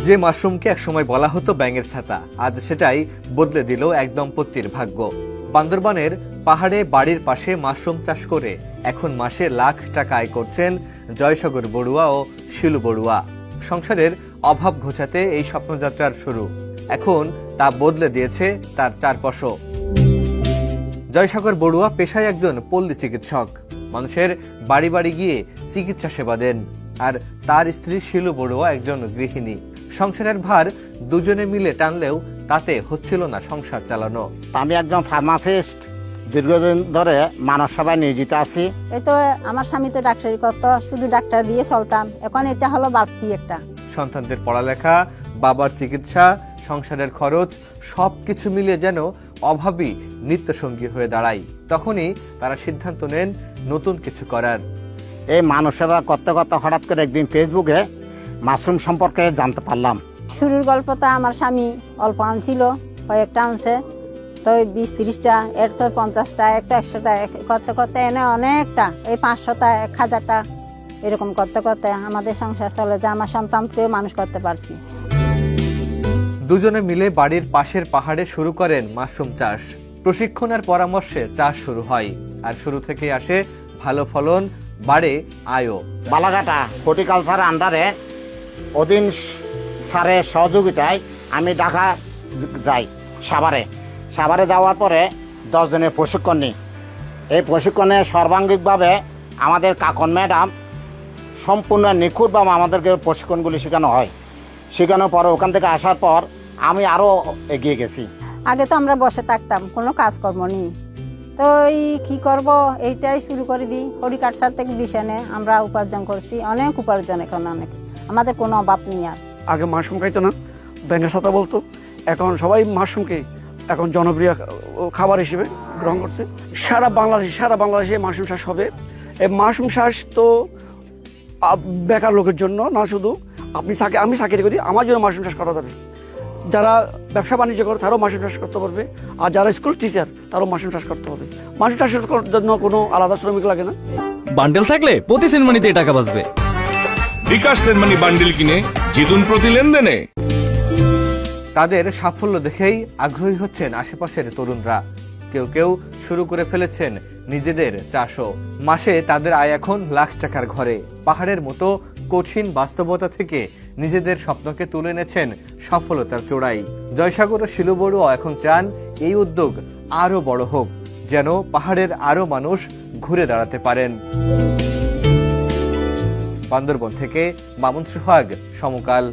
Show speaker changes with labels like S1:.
S1: যে মাশরুমকে একসময় বলা হতো ব্যাঙের ছাতা, আজ সেটাই বদলে দিল এক দম্পতির ভাগ্য। বান্দরবানের পাহাড়ে বাড়ির পাশে মাশরুম চাষ করে এখন মাসে লাখ টাকা আয় করছেন জয়সাগর বড়ুয়া ও শিলু বড়ুয়া। সংসারের অভাব ঘোচাতে এই স্বপ্নযাত্রার শুরু। এখন তা বদলে দিয়েছে তার চারপাশও। জয়সাগর বড়ুয়া পেশায় একজন পল্লী চিকিৎসক। মানুষের বাড়ি বাড়ি গিয়ে চিকিৎসা সেবা দেন। আর তার স্ত্রী শিলু বড়ুয়া একজন গৃহিণী। সংসারের ভার দুজনে মিলে টানলেও তাতে হচ্ছিল না সংসার চালানো।
S2: আমি একজন ফার্মাসিস্ট, দীর্ঘদিন ধরে মানব সেবায় নিয়োজিত আছি।
S3: এই তো আমার স্বামী তো ডাক্তারি করতো, শুধু ডাক্তার দিয়ে চলতাম। এখন এটা হলো বাড়তি একটা।
S1: সন্তানদের পড়ালেখা, বাবার চিকিৎসা, সংসারের খরচ সবকিছু মিলিয়ে যেন অভাবী নিত্যসঙ্গী হয়ে দাঁড়ায়। তখনই তারা সিদ্ধান্ত নেন নতুন কিছু করার।
S2: এই মানব সেবা করতে করতে হঠাৎ করে একদিন ফেসবুকে মাশরুম সম্পর্কে জানতে পারলাম।
S3: শুরুর গল্পটা আমার স্বামী অল্প আনছিল, কয়েকটা আনছে, তো 20-30টা, এর তো 50টা, একটা 100টা, করতে করতে এনে অনেকটা, এই 500টা, 1000টা, এরকম করতে করতে আমাদের সংসার চলে যায়। আমার সন্তানকেও মানুষ করতে পারছি।
S1: দুজনে মিলে বাড়ির পাশের পাহাড়ে শুরু করেন মাশরুম চাষ। প্রশিক্ষণ আর পরামর্শে চাষ শুরু হয়, আর শুরু থেকে আসে ভালো ফলন, বাড়ে আয়ও।
S2: বালাঘাটা হর্টিকালচার আন্ডারে অধীন স্যারের সহযোগিতায় আমি ঢাকা যাই, সাভারে যাওয়ার পরে 10 দিনের প্রশিক্ষণ নিই। এই প্রশিক্ষণে সর্বাঙ্গিকভাবে আমাদের কাকন ম্যাডাম সম্পূর্ণ নিখুঁতভাবে আমাদেরকে প্রশিক্ষণগুলি শেখানো হয়। শেখানোর পর ওখান থেকে আসার পর আমি আরও এগিয়ে গেছি।
S3: আগে তো আমরা বসে থাকতাম, কোনো কাজকর্ম নেই, তো এই কি করব, এইটাই শুরু করে দিই। হর্টিকালচার থেকে বিষয় আমরা উপার্জন করছি, অনেক উপার্জন এখন, অনেক, আমাদের কোনো অভাব নেই। আর
S4: আগে মাশরুম খাইতো না, ব্যাঙের ছাতা বলতো, এখন সবাই মাশরুমকে এখন জনপ্রিয় খাবার হিসেবে গ্রহণ করছে। সারা বাংলাদেশে মাশরুম চাষ হবে। এই মাশরুম চাষ তো বেকার লোকের জন্য না, শুধু আমি চাকরি করি, আমার জন্য মাশরুম চাষ করা যাবে। যারা ব্যবসা বাণিজ্য করে তারাও মাশরুম চাষ করতে পারবে, আর যারা স্কুল টিচার তারাও মাশরুম চাষ করতে হবে। মাশরুম চাষের জন্য কোনো আলাদা শ্রমিক লাগে না।
S5: বান্ডেল থাকলে প্রতি সেনমানিতে টাকা বাঁচবে।
S6: বিকাশ সেনমানি বান্ডেল কিনে জিতুন প্রতি লেনদেনে।
S1: তাদের সাফল্য দেখেই আগ্রহী হচ্ছেন আশেপাশের তরুণরা। কেউ কেউ শুরু করে ফেলেছেন নিজেদের চাষও। মাসে তাদের আয় এখন লাখ টাকার ঘরে। পাহাড়ের মতো কঠিন বাস্তবতা থেকে নিজেদের স্বপ্নকে তুলে এনেছেন সফলতার চূড়ায়। জয়সাগর ও শিলু বড়ুয়া এখন চান এই উদ্যোগ আরো বড় হোক, যেন পাহাড়ের আরো মানুষ ঘুরে দাঁড়াতে পারেন। বান্দরবন থেকে মামুন সোহাগ, সমকাল।